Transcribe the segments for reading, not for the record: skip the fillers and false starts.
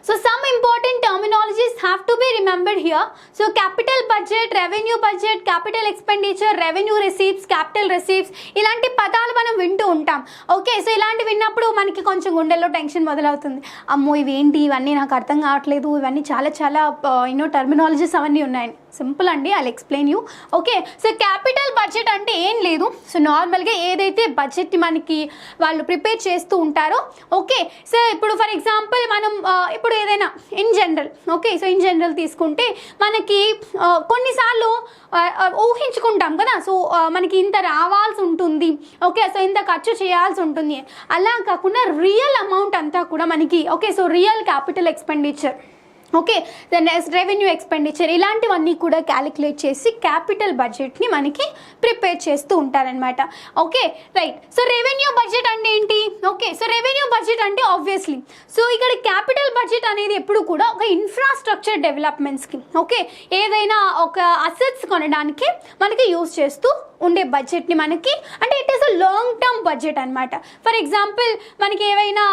So some important terminologies have to be remembered here. So capital budget, revenue budget, capital expenditure, revenue receipts, capital receipts, ఇలాంటి పదాలు మనం వింటూ ఉంటాం. Okay, so ఇలాంటి విన్నప్పుడు మనకి కొంచెం గుండెల్లో టెన్షన్ మొదలవుతుంది. అమ్మో ఇవేంటి, ఇవన్నీ నాకు అర్థం కావట్లేదు, ఇవన్నీ చాలా చాలా టర్మినాలజీస్ అవన్నీ ఉన్నాయి. సింపుల్ అండి, I explain you. Okay, so capital budget అంటే ఏం లేదు. సో నార్మల్గా ఏదైతే బడ్జెట్ మనకి వాళ్ళు ప్రిపేర్ చేస్తూ ఉంటారో, ఓకే, సో ఇప్పుడు ఫర్ ఎగ్జాంపుల్ మనం ఇప్పుడు ఏదైనా in general, okay, so in general తీసుకుంటే మనకి కొన్నిసార్లు ఊహించుకుంటాం కదా, సో మనకి ఇంత రావాల్సి ఉంటుంది, ఓకే, సో ఇంత ఖర్చు చేయాల్సి ఉంటుంది. అలా కాకుండా రియల్ అమౌంట్ అంతా కూడా మనకి, okay, so real capital expenditure, okay, then revenue expenditure, ఇలాంటివన్నీ కూడా క్యాలిక్యులేట్ చేసి క్యాపిటల్ బడ్జెట్ని మనకి ప్రిపేర్ చేస్తూ ఉంటారనమాట. Okay, right. So revenue budget అంటే ఏంటి? ఓకే, సో రెవెన్యూ బడ్జెట్ అంటే ఆబ్వియస్లీ సో ఇక్కడ క్యాపిటల్ బడ్జెట్ అనేది ఎప్పుడు కూడా ఒక ఇన్ఫ్రాస్ట్రక్చర్ డెవలప్మెంట్స్కి, ఓకే, ఏదైనా ఒక అసెట్స్ కొనడానికి మనకి యూజ్ చేస్తూ ఉండే బడ్జెట్ని మనకి, అంటే it is a long term budget అనమాట. ఫర్ ఎగ్జాంపుల్ మనకి ఏవైనా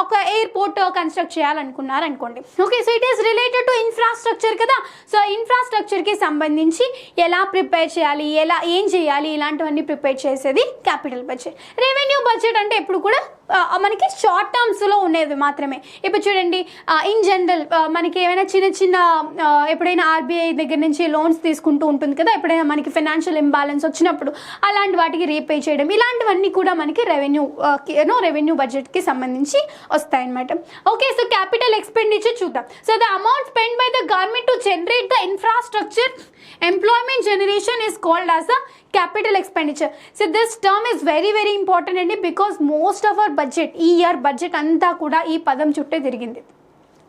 ఒక ఎయిర్పోర్ట్ కన్స్ట్రక్ట్ చేయాలనుకున్నారు అనుకోండి, okay, so it is related to infrastructure కదా. సో ఇన్ఫ్రాస్ట్రక్చర్కి సంబంధించి ఎలా ప్రిపేర్ చేయాలి, ఎలా ఏం చేయాలి, ఇలాంటివన్నీ ప్రిపేర్ చేసేది క్యాపిటల్ బడ్జెట్. రెవెన్యూ బడ్జెట్ అంటే ఎప్పుడు కూడా మనకి షార్ట్ టర్మ్స్లో ఉండేది మాత్రమే. ఇప్పుడు చూడండి, ఇన్ జనరల్ మనకి ఏమైనా చిన్న చిన్న ఎప్పుడైనా ఆర్బీఐ దగ్గర నుంచి లోన్స్ తీసుకుంటూ ఉంటుంది కదా, ఎప్పుడైనా మనకి ఫైనాన్షియల్ ఇంబ్యాలెన్స్ వచ్చినప్పుడు అలాంటి వాటికి రీపే చేయడం, ఇలాంటివన్నీ కూడా మనకి రెవెన్యూ బడ్జెట్కి సంబంధించి వస్తాయన్నమాట. ఓకే, సో క్యాపిటల్ ఎక్స్పెండిచర్ చూద్దాం. So the amount spend by the government to generate the infrastructure employment generation is called as a capital expenditure. So this term is very very important అండి, because most of our budget, ఈ year budget అంతా కూడా ఈ పదం చుట్టే తిరిగింది.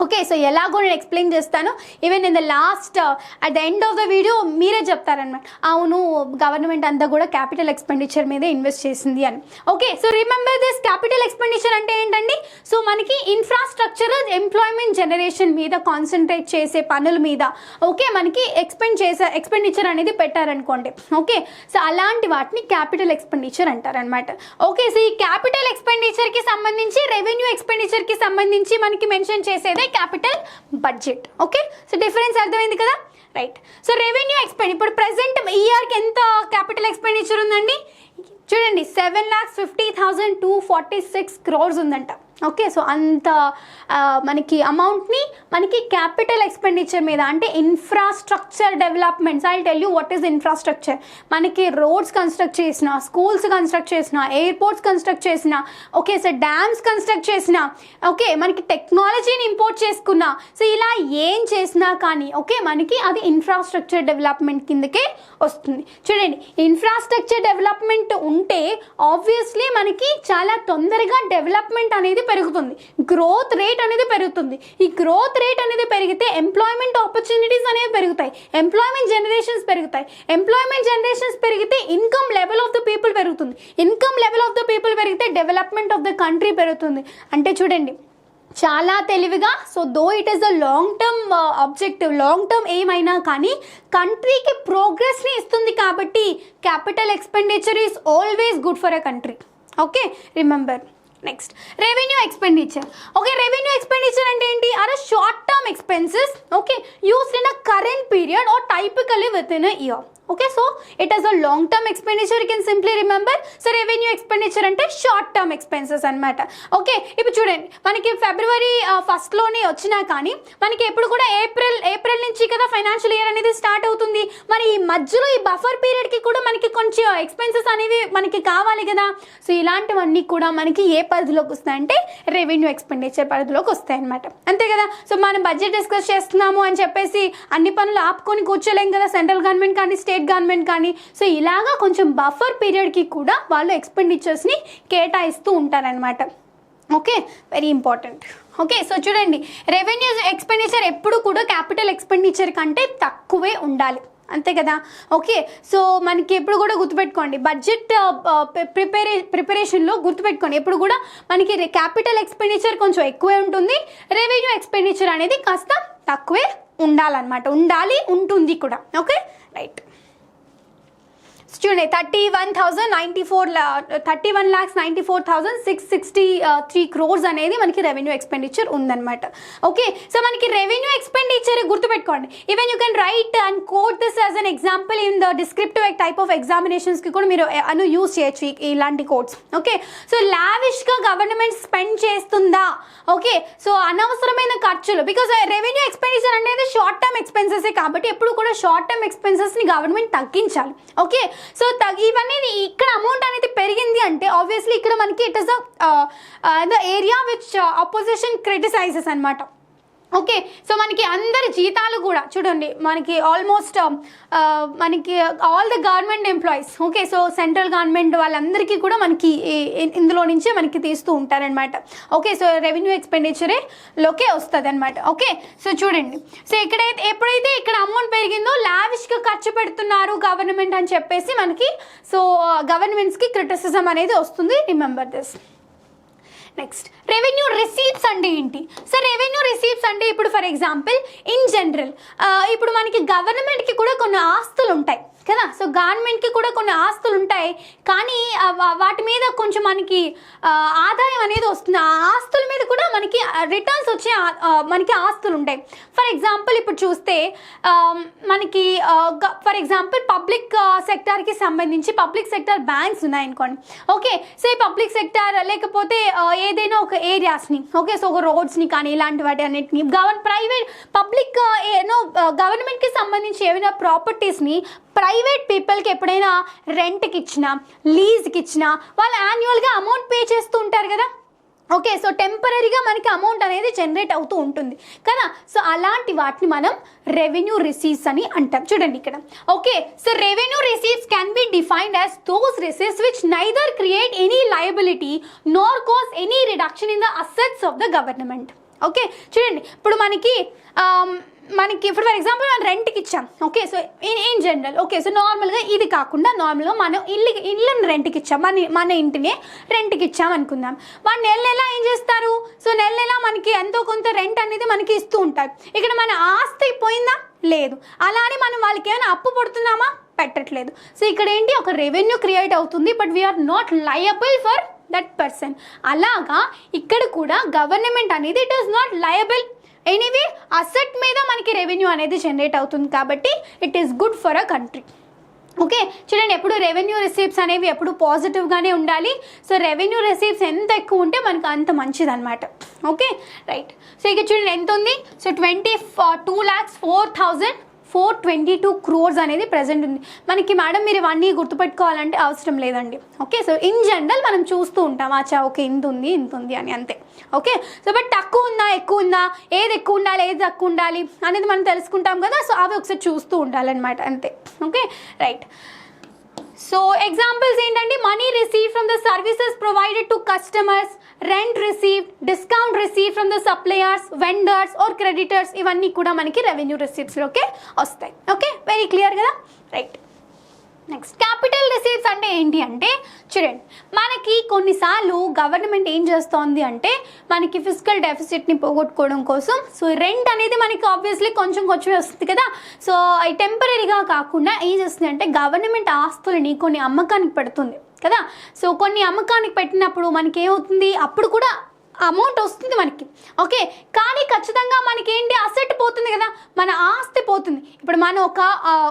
Okay, so ఎలాగో నేను ఎక్స్ప్లెయిన్ చేస్తాను. Even in the last at the end of the video మీరే చెప్తారనమాట, అవును గవర్నమెంట్ అంతా కూడా క్యాపిటల్ ఎక్స్పెండిచర్ మీదే ఇన్వెస్ట్ చేసింది అని. Okay, so remember this, capital expenditure అంటే ఏంటండి? సో మనకి ఇన్ఫ్రాస్ట్రక్చర్ ఎంప్లాయ్మెంట్ జనరేషన్ మీద కాన్సన్ట్రేట్ చేసే పనుల మీద, ఓకే, మనకి ఎక్స్పెండిచర్ అనేది పెట్టారనుకోండి, ఓకే, సో అలాంటి వాటిని క్యాపిటల్ ఎక్స్పెండిచర్ అంటారనమాట. ఓకే, సో ఈ క్యాపిటల్ ఎక్స్పెండిచర్కి సంబంధించి రెవెన్యూ ఎక్స్పెండిచర్కి సంబంధించి మనకి మెన్షన్ చేసేదే capital budget. Okay, so difference అర్థమైంది కదా, రైట్. సో రెవెన్యూ ఇప్పుడు ప్రెసెంట్ ఈ ఇయర్కి ఎంత క్యాపిటల్ ఎక్స్పెండిచర్ ఉందండి? చూడండి, 7,50,246 crores ఉందంట. ఓకే, సో అంత మనకి అమౌంట్ని మనకి క్యాపిటల్ ఎక్స్పెండిచర్ మీద, అంటే infrastructure developments. I tell you what is infrastructure. మనకి రోడ్స్ కన్స్ట్రక్ట్ చేసిన, స్కూల్స్ కన్స్ట్రక్ట్ చేసిన, ఎయిర్పోర్ట్స్ కన్స్ట్రక్ట్ చేసిన, ఓకే, సో డ్యామ్స్ కన్స్ట్రక్ట్ చేసిన, ఓకే, మనకి టెక్నాలజీని ఇంపోర్ట్ చేసుకున్నా, సో ఇలా ఏం చేసినా కానీ, ఓకే, మనకి అది ఇన్ఫ్రాస్ట్రక్చర్ డెవలప్మెంట్ కిందకే వస్తుంది. చూడండి, ఇన్ఫ్రాస్ట్రక్చర్ డెవలప్మెంట్ ఉంటే ఆబ్వియస్లీ మనకి చాలా తొందరగా డెవలప్మెంట్ అనేది పెరుగుతుంది, గ్రోత్ రేట్ అనేది పెరుగుతుంది. ఈ గ్రోత్ రేట్ అనేది పెరిగితే ఎంప్లాయ్మెంట్ ఆపర్చునిటీస్ అనేవి పెరుగుతాయి, ఎంప్లాయ్మెంట్ జనరేషన్స్ పెరుగుతాయి. ఎంప్లాయ్మెంట్ జనరేషన్స్ పెరిగితే income level of the people పెరుగుతుంది, income level of the people పెరిగితే డెవలప్మెంట్ ఆఫ్ ద కంట్రీ పెరుగుతుంది. అంటే చూడండి చాలా తెలివిగా, so though it is a long term objective, long term ఏమైనా కానీ కంట్రీకి ప్రోగ్రెస్ని ఇస్తుంది. కాబట్టి capital expenditure is always good for a country. Okay, remember. Next, revenue expenditure. Okay, revenue expenditure అంటే ఏంటి? Or short term expenses, okay, used in a current period or typically within a year. Okay, so it is a long term expenditure, you can simply remember. So revenue expenditure అంటే short term expenses అనమాట. Okay, ఇప్పుడు చూడండి, మనకి ఫిబ్రవరి ఫస్ట్లోనే వచ్చినా కానీ మనకి ఎప్పుడు కూడా ఏప్రిల్ నుంచి కదా ఫైనాన్షియల్ ఇయర్ అనేది స్టార్ట్ అవుతుంది. మరి ఈ మధ్యలో ఈ బఫర్ పీరియడ్కి కూడా మనకి కొంచెం ఎక్స్పెన్సెస్ అనేవి మనకి కావాలి కదా. సో ఇలాంటివన్నీ కూడా మనకి ఏ పరిధిలోకి వస్తాయంటే రెవెన్యూ ఎక్స్పెండిచర్ పరిధిలోకి వస్తాయి అనమాట, అంతే కదా. సో మనం బడ్జెట్ డిస్కస్ చేస్తున్నాము అని చెప్పేసి అన్ని పనులు ఆపుకొని కూర్చోలేం కదా, సెంట్రల్ గవర్నమెంట్ కానీ స్టేట్ గవర్నమెంట్ కానీ. సో ఇలాగా కొంచెం బఫర్ పీరియడ్కి కూడా వాళ్ళు ఎక్స్పెండిచర్స్ని కేటాయిస్తూ ఉంటారనమాట. Okay, very important. Okay, so చూడండి, రెవెన్యూ ఎక్స్పెండిచర్ ఎప్పుడు కూడా క్యాపిటల్ ఎక్స్పెండిచర్ కంటే తక్కువే ఉండాలి, అంతే కదా. ఓకే, సో మనకి ఎప్పుడు కూడా గుర్తుపెట్టుకోండి, బడ్జెట్ ప్రిపరేషన్లో గుర్తుపెట్టుకోండి, ఎప్పుడు కూడా మనకి క్యాపిటల్ ఎక్స్పెండిచర్ కొంచెం ఎక్కువే ఉంటుంది, రెవెన్యూ ఎక్స్పెండిచర్ అనేది కాస్త తక్కువే ఉండాలన్నమాట, ఉంటుంది కూడా. Okay, right. చూడండి 31,94,663 crores అనేది మనకి రెవెన్యూ ఎక్స్పెండిచర్ ఉందన్నమాట. ఓకే, సో మనకి రెవెన్యూ ఎక్స్పెండిచర్ గుర్తుపెట్టుకోండి. Even you can write and quote this as an example in the descriptive type of ఎగ్జామినేషన్స్కి కూడా మీరు యూజ్ చేయొచ్చు ఇలాంటి కోడ్స్. ఓకే, సో లావిష్గా గవర్నమెంట్ స్పెండ్ చేస్తుందా? ఓకే, సో అనవసరమైన ఖర్చులు, బికాస్ రెవెన్యూ ఎక్స్పెండిచర్ అనేది షార్ట్ టర్మ్ ఎక్స్పెన్సెసే కాబట్టి ఎప్పుడు కూడా షార్ట్ టర్మ్ ఎక్స్పెన్సెస్ని గవర్నమెంట్ తగ్గించాలి. ఓకే, సో ఇవన్నీ ఇక్కడ అమౌంట్ అనేది పెరిగింది అంటే ఆబ్వియస్లీ ఇక్కడ మనకి it is the area which opposition criticises అనమాట. ఓకే, సో మనకి అందరి జీతాలు కూడా చూడండి, మనకి ఆల్మోస్ట్ మనకి all the government employees, okay, so central government వాళ్ళందరికీ కూడా మనకి ఇందులో నుంచే మనకి తీస్తూ ఉంటారనమాట. ఓకే, సో రెవెన్యూ ఎక్స్పెండిచరే లోకే వస్తుంది అనమాట. ఓకే, సో చూడండి, సో ఎప్పుడైతే ఇక్కడ అమౌంట్ పెరిగిందో లావిష్గా ఖర్చు పెడుతున్నారు గవర్నమెంట్ అని చెప్పేసి మనకి సో గవర్నమెంట్స్కి క్రిటిసిజం అనేది వస్తుంది. Remember this. Next, revenue receipts అంటే ఏంటి? సో రెవెన్యూ రిసీప్ట్స్ అంటే ఇప్పుడు ఫర్ ఎగ్జాంపుల్ ఇన్ జనరల్ ఇప్పుడు మనకి గవర్నమెంట్కి కూడా కొన్ని ఆస్తులు ఉంటాయి కదా. సో గవర్నమెంట్కి కూడా కొన్ని ఆస్తులు ఉంటాయి, కానీ వాటి మీద కొంచెం మనకి ఆదాయం అనేది వస్తుంది. ఆ ఆస్తుల మీద కూడా మనకి రిటర్న్స్ వచ్చే మనకి ఆస్తులు ఉంటాయి. ఫర్ ఎగ్జాంపుల్ ఇప్పుడు చూస్తే మనకి ఫర్ ఎగ్జాంపుల్ పబ్లిక్ సెక్టార్కి సంబంధించి పబ్లిక్ సెక్టార్ బ్యాంక్స్ ఉన్నాయనుకోండి. ఓకే, సో ఈ పబ్లిక్ సెక్టార్ లేకపోతే ఏదైనా ఒక ఏరియాస్ని, ఓకే, సో ఒక రోడ్స్ని కానీ ఇలాంటి వాటి అన్నిటిని ప్రైవేట్ పబ్లిక్ గవర్నమెంట్కి సంబంధించి ఏమైనా ప్రాపర్టీస్ని ప్రైవేట్ పీపుల్కి ఎప్పుడైనా రెంట్కి ఇచ్చినా లీజ్కి ఇచ్చినా వాళ్ళు యాన్యువల్గా అమౌంట్ పే చేస్తూ ఉంటారు కదా. ఓకే, సో టెంపరీగా మనకి అమౌంట్ అనేది జనరేట్ అవుతూ ఉంటుంది కదా. సో అలాంటి వాటిని మనం రెవెన్యూ రిసీప్ట్స్ అని అంటాం. చూడండి ఇక్కడ. Okay, so revenue receipts can be defined as those receipts which neither create any liability nor cause any reduction in the assets of the government. Okay, చూడండి, ఇప్పుడు మనకి ఇప్పుడు ఫర్ ఎగ్జాంపుల్ మనం రెంట్కి ఇచ్చాం. Okay, so in general, okay, so నార్మల్గా ఇది కాకుండా నార్మల్గా మనం ఇల్లుని రెంట్కి ఇచ్చాం, మన ఇంటిని రెంట్కి ఇచ్చాం అనుకుందాం. వాళ్ళు నెల ఏం చేస్తారు? సో నెల మనకి ఎంతో కొంత రెంట్ అనేది మనకి ఇస్తూ ఉంటారు. ఇక్కడ మన ఆస్తి పోయిందా? లేదు. అలా అని మనం వాళ్ళకి ఏమైనా అప్పు పడుతున్నామా? పెట్టట్లేదు. సో ఇక్కడ ఏంటి, ఒక రెవెన్యూ క్రియేట్ అవుతుంది, but we are not liable for that person. అలాగా ఇక్కడ కూడా గవర్నమెంట్ అనేది it is not liable anyway, asset మీద మనకి రెవెన్యూ అనేది జనరేట్ అవుతుంది కాబట్టి it is good for a country. Okay, చూడండి, ఎప్పుడు రెవెన్యూ రిసీప్ట్స్ అనేవి ఎప్పుడు పాజిటివ్గానే ఉండాలి. సో రెవెన్యూ రిసీప్ట్స్ ఎంత ఎక్కువ ఉంటే మనకు అంత మంచిది అనమాట. Okay, right. సో ఇక చూడండి ఎంత ఉంది. సో 22,04,422 crores అనేది ప్రెసెంట్ ఉంది మనకి. మేడం మీరు ఇవన్నీ గుర్తుపెట్టుకోవాలంటే అవసరం లేదండి. ఓకే, సో ఇన్ జనరల్ మనం చూస్తూ ఉంటాం, అచ్చా ఓకే ఇంత ఉంది అని అంతే. ఓకే, సో బట్ తక్కువ ఉందా ఎక్కువ ఉందా, ఏది ఎక్కువ ఉండాలి ఏది తక్కువ ఉండాలి అనేది మనం తెలుసుకుంటాం కదా. సో అవి ఒకసారి చూస్తూ ఉండాలన్నమాట అంతే. Okay, right. సో ఎగ్జాంపుల్స్ ఏంటంటే money receive from the services provided to customers, rent receive, discount receive from the suppliers, vendors or creditors, ఇవన్నీ కూడా మనకి రెవెన్యూ రిసీప్ట్స్లోకే వస్తాయి. ఓకే, వెరీ క్లియర్ కదా. రైట్. నెక్స్ట్, క్యాపిటల్ రిసీప్ట్స్ అంటే ఏంటి అంటే చూడండి, మనకి కొన్నిసార్లు గవర్నమెంట్ ఏం చేస్తోంది అంటే మనకి ఫిజికల్ డెఫిసిట్ని పోగొట్టుకోవడం కోసం సో రెంట్ అనేది మనకి ఆబ్వియస్లీ కొంచెం వస్తుంది కదా. సో అది టెంపరీగా కాకుండా ఏం చేస్తుంది అంటే గవర్నమెంట్ ఆస్తులని కొన్ని అమ్మకానికి పెడుతుంది కదా. సో కొన్ని అమ్మకానికి పెట్టినప్పుడు మనకి ఏమవుతుంది, అప్పుడు కూడా అమౌంట్ వస్తుంది మనకి. ఓకే, కానీ ఖచ్చితంగా మనకి ఏంటి, అసెట్ పోతుంది కదా, మన ఆస్తి పోతుంది. ఇప్పుడు మనం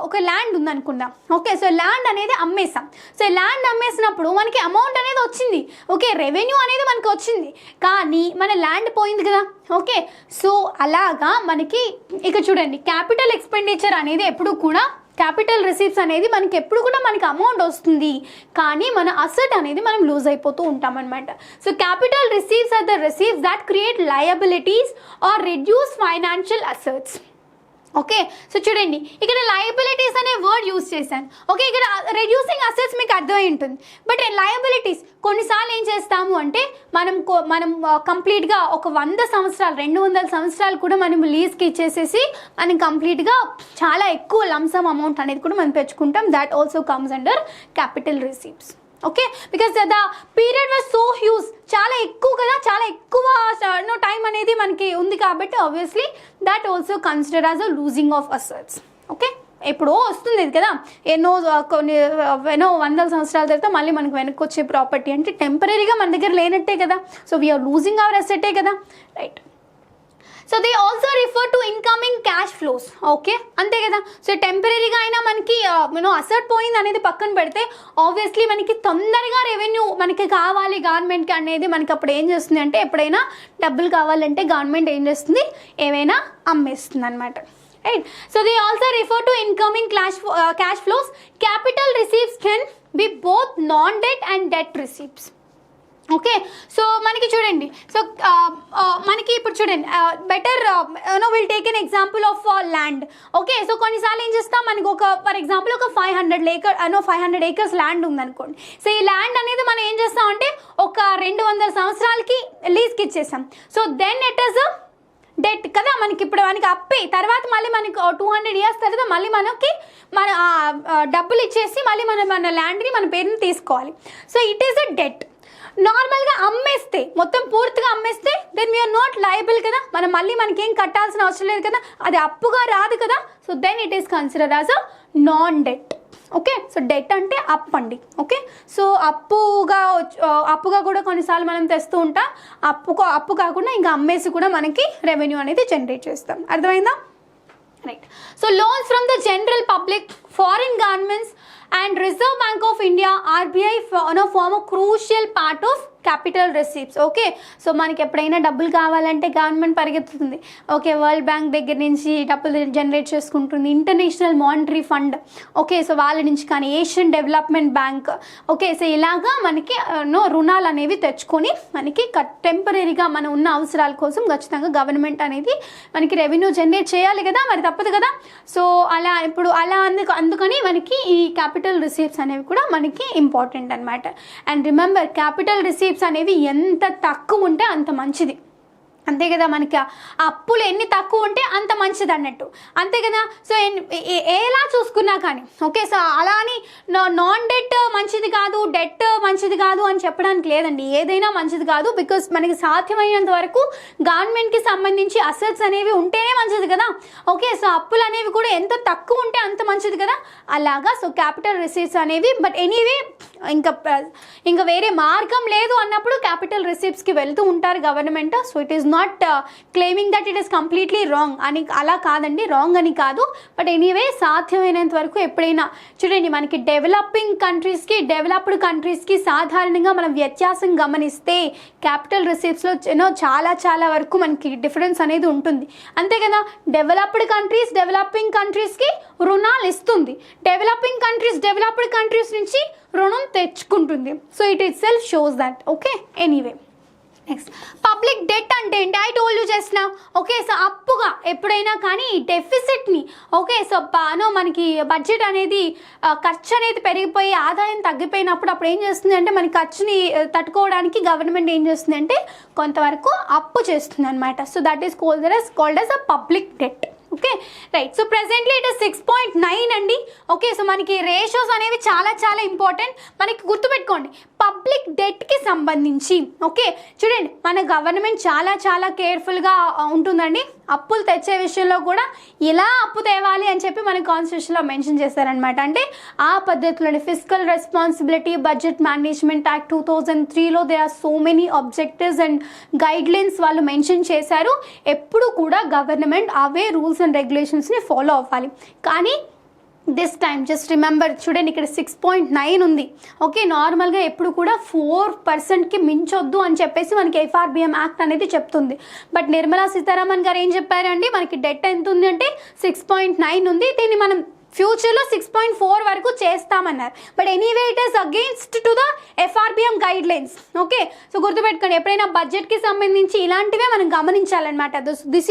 ఒక ల్యాండ్ ఉందనుకుందాం. ఓకే, సో ల్యాండ్ అనేది అమ్మేసాం. సో ల్యాండ్ అమ్మేసినప్పుడు మనకి అమౌంట్ అనేది వచ్చింది. ఓకే, రెవెన్యూ అనేది మనకి వచ్చింది, కానీ మన ల్యాండ్ పోయింది కదా. ఓకే, సో అలాగా మనకి ఇక చూడండి, క్యాపిటల్ ఎక్స్పెండిచర్ అనేది ఎప్పుడు కూడా క్యాపిటల్ రిసీప్ట్స్ అనేది మనకి ఎప్పుడు కూడా మనకి అమౌంట్ వస్తుంది, కానీ మన అసెట్ అనేది మనం లూజ్ అయిపోతూ ఉంటాం అనమాట. So capital receipts are the receipts that create liabilities or reduce financial assets. Okay, so చూడండి ఇక్కడ లయబిలిటీస్ అనే వర్డ్ యూజ్ చేశాను. ఓకే, ఇక్కడ రెడ్యూసింగ్ అసెట్స్ మీకు అర్థమై ఉంటుంది, బట్ లయబిలిటీస్ కొన్నిసార్లు ఏం చేస్తాము అంటే మనం కంప్లీట్గా ఒక 100 సంవత్సరాలు 200 సంవత్సరాలు కూడా మనం లీజ్కి ఇచ్చేసేసి మనం కంప్లీట్గా చాలా ఎక్కువ లంసమ్ అమౌంట్ అనేది కూడా మనం తెచ్చుకుంటాం. That also comes under capital receipts. Okay, because the period was so huge, చాలా ఎక్కువ కదా, చాలా ఎక్కువ టైం అనేది మనకి ఉంది కాబట్టి obviously that also consider as a losing of assets. Okay, ఎప్పుడో వస్తుంది ఇది కదా, ఎన్నో వందల సంవత్సరాల తర్వాత మళ్ళీ మనకు వెనక్కి వచ్చే ప్రాపర్టీ అంటే టెంపరీగా మన దగ్గర లేనట్టే కదా. సో వీఆర్ లూజింగ్ అవర్ అసెటే కదా, right. So they also refer to incoming cash flows, okay అంతే కదా. సో టెంపరీగా అయినా మనకి అసెట్ పోయింది అనేది పక్కన పెడితే ఆబ్వియస్లీ మనకి తొందరగా రెవెన్యూ మనకి కావాలి గవర్నమెంట్కి అనేది మనకి అప్పుడు ఏం చేస్తుంది అంటే, ఎప్పుడైనా డబ్బులు కావాలంటే గవర్నమెంట్ ఏం చేస్తుంది, ఏవైనా అమ్మేస్తుంది అనమాట, right. So they also refer to incoming cash flows. Capital receipts can be both non-debt and debt receipts. Okay, so మనకి చూడండి, సో మనకి ఇప్పుడు చూడండి better will take an example of land. Okay, so కొన్నిసార్లు ఏం చేస్తాం, మనకి ఫర్ ఎగ్జాంపుల్ ఒక 500 acres ల్యాండ్ ఉందనుకోండి. సో ఈ ల్యాండ్ అనేది మనం ఏం చేస్తాం అంటే ఒక 200 సంవత్సరాలకి లీజ్కి ఇచ్చేసాం. So then it is debt కదా, మనకి ఇప్పుడు మనకి అప్పే తర్వాత మళ్ళీ మనకి 200 years తర్వాత మళ్ళీ మనకి మన డబ్బులు ఇచ్చేసి మళ్ళీ మన ల్యాండ్ని మన పేరుని తీసుకోవాలి. So it is a debt. నార్మల్గా అమ్మేస్తే, మొత్తం పూర్తిగా అమ్మేస్తే దెన్ వీఆర్ నాట్ లయబుల్ కదా, మనం మళ్ళీ మనకేం కట్టాల్సిన అవసరం లేదు కదా, అది అప్పుగా రాదు కదా. So then it is considered as a non debt. Okay, so debt అంటే అప్పు అండి. ఓకే, సో అప్పుగా కూడా కొన్నిసార్లు మనం తెస్తూ ఉంటాం, అప్పు కాకుండా ఇంకా అమ్మేసి కూడా మనకి రెవెన్యూ అనేది జనరేట్ చేస్తాం. అర్థమైందా, right. So loans from the general public, foreign governments and Reserve Bank of India RBI form a crucial part of capital receipts. Okay, so మనకి ఎప్పుడైనా డబ్బులు కావాలంటే గవర్నమెంట్ పరిగెత్తుతుంది. ఓకే, వరల్డ్ బ్యాంక్ దగ్గర నుంచి డబ్బులు జనరేట్ చేసుకుంటుంది, international monetary fund, okay, so వాళ్ళ నుంచి కానీ Asian development bank. Okay, so ఇలాగా మనకి రుణాలు అనేవి తెచ్చుకొని మనకి టెంపరీగా మనం ఉన్న అవసరాల కోసం ఖచ్చితంగా గవర్నమెంట్ అనేది మనకి రెవెన్యూ జనరేట్ చేయాలి కదా, మరి తప్పదు కదా. సో అందుకని మనకి ఈ క్యాపిటల్ రిసీప్ట్స్ అనేవి కూడా మనకి ఇంపార్టెంట్ అనమాట. అండ్ రిమెంబర్, క్యాపిటల్ రిసీప్ట్స్ అనేవి ఎంత తక్కువ ఉంటే అంత మంచిది, అంతే కదా. మనకి అప్పులు ఎన్ని తక్కువ ఉంటే అంత మంచిది అన్నట్టు, అంతే కదా. సో ఎలా చూసుకున్నా కానీ ఓకే, సో అలా అని నాన్ డెట్ మంచిది కాదు, డెట్ మంచిది కాదు అని చెప్పడానికి లేదండి. ఏదైనా మంచిది కాదు, బికాస్ మనకి సాధ్యమైనంత వరకు గవర్నమెంట్కి సంబంధించి అసెట్స్ అనేవి ఉంటేనే మంచిది కదా. ఓకే, సో అప్పులు అనేవి కూడా ఎంత తక్కువ ఉంటే అంత మంచిది కదా, అలాగా. సో క్యాపిటల్ రిసీప్ట్స్ అనేవి, బట్ ఎనీవే ఇంకా వేరే మార్గం లేదు అన్నప్పుడు క్యాపిటల్ రిసీప్ట్స్కి వెళ్తూ ఉంటారు government. So it is not claiming that it is completely wrong అని, అలా కాదండి, రాంగ్ అని కాదు. బట్ ఎనీవే సాధ్యమైనంత వరకు ఎప్పుడైనా చూడండి, మనకి డెవలపింగ్ కంట్రీస్కి డెవలప్డ్ కంట్రీస్కి సాధారణంగా మనం వ్యత్యాసం గమనిస్తే క్యాపిటల్ రిసీప్ట్స్లో చాలా వరకు మనకి డిఫరెన్స్ అనేది ఉంటుంది, అంతే కదా. డెవలప్డ్ కంట్రీస్కి రుణాలు ఇస్తుంది, డెవలప్డ్ కంట్రీస్ నుంచి రుణం తెచ్చుకుంటుంది. So it itself shows that. Okay, anyway next public debt అంటే ఏంటి, I told you just now. Okay, so అప్పుగా ఎప్పుడైనా కానీ డెఫిసిట్ని, ఓకే, సో మనకి బడ్జెట్ అనేది ఖర్చు అనేది పెరిగిపోయి ఆదాయం తగ్గిపోయినప్పుడు అప్పుడు ఏం చేస్తుంది అంటే మన ఖర్చుని తట్టుకోవడానికి గవర్నమెంట్ ఏం చేస్తుంది అంటే కొంతవరకు అప్పు చేస్తుంది అనమాట. So that is called as a public debt. Okay, right. So presently it is 6.9 అండి. ఓకే, సో మనకి రేషియోస్ అనేవి చాలా ఇంపార్టెంట్. మనకి గుర్తుపెట్టుకోండి, పబ్లిక్ డెట్కి సంబంధించి ఓకే చూడండి, మన గవర్నమెంట్ చాలా కేర్ఫుల్గా ఉంటుందండి. అప్పులు తెచ్చే విషయంలో కూడా ఇలా అప్పు తేవాలి అని చెప్పి మన కాన్స్టిట్యూషన్లో మెన్షన్ చేశారనమాట. అంటే ఆ పద్ధతిలోనే physical responsibility budget management act 2003లో they are so many objectives and guidelines వాళ్ళు మెన్షన్ చేశారు. ఎప్పుడు కూడా గవర్నమెంట్ అవే రూల్స్ అండ్ రెగ్యులేషన్స్ని ఫాలో అవ్వాలి. కానీ దిస్ టైమ్ జస్ట్ రిమెంబర్, చూడండి ఇక్కడ 6.9 ఉంది. ఓకే, నార్మల్గా ఎప్పుడు కూడా 4%కి మించొద్దు అని చెప్పేసి మనకి FRBM యాక్ట్ అనేది చెప్తుంది. బట్ నిర్మలా సీతారామన్ గారు ఏం చెప్పారండి, మనకి డెట్ ఎంత ఉంది అంటే 6.9 ఉంది, దీన్ని మనం ఫ్యూచర్లో 6.4 వరకు చేస్తామన్నారు. But anyway it is against to the FRBM guidelines. Okay, so గుర్తుపెట్టుకోండి, ఎప్పుడైనా బడ్జెట్కి సంబంధించి ఇలాంటివే మనం గమనించాలన్నమాట. This